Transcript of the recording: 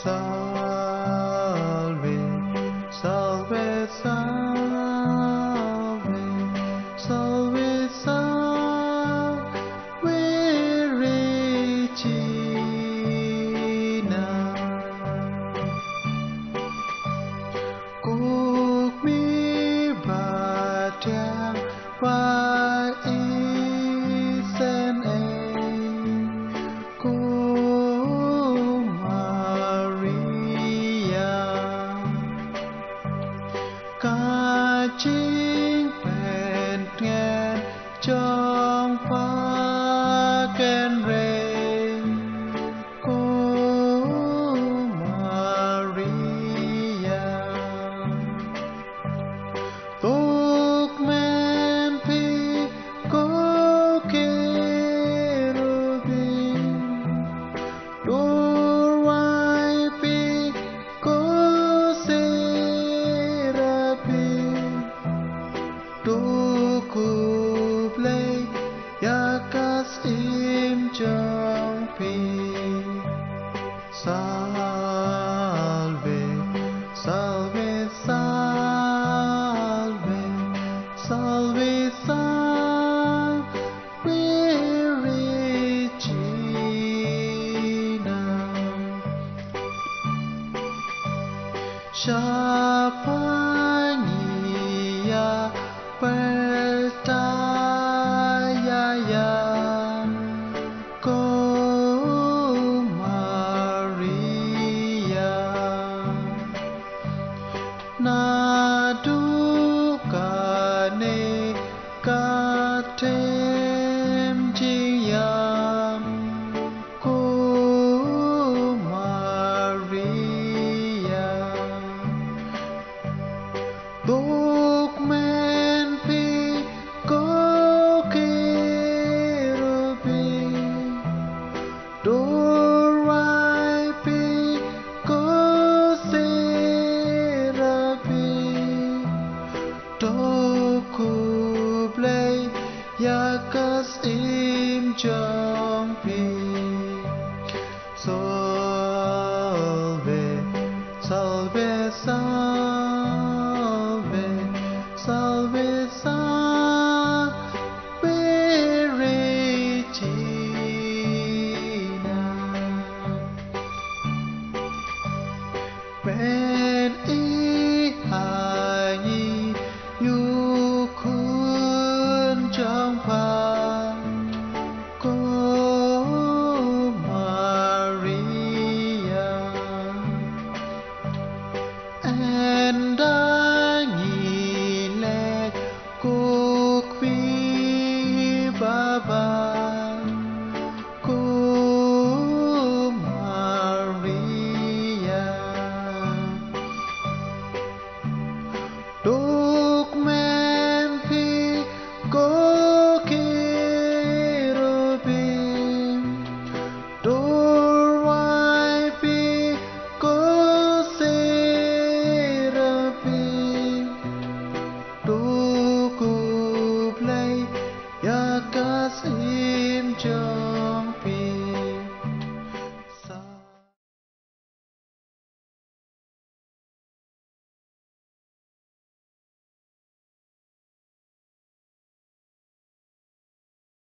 Salve, salve, salve, salve, salve Regina. Cuộc mi bà trang và isen cô Maria ca chính bền nghe trong pha ken rê cô Maria tục men pi cô kerubim doorway pi cô serapim tukub lay yakas im trong pi salve salve salve salve salve Regina. Shapania pertaya ko Maria nadukane katem jiyam ko Maria tục men pi cô kerubim doorway pi cô serapim tukub lay yakas im trong pi salve salve salve salve salve Regina.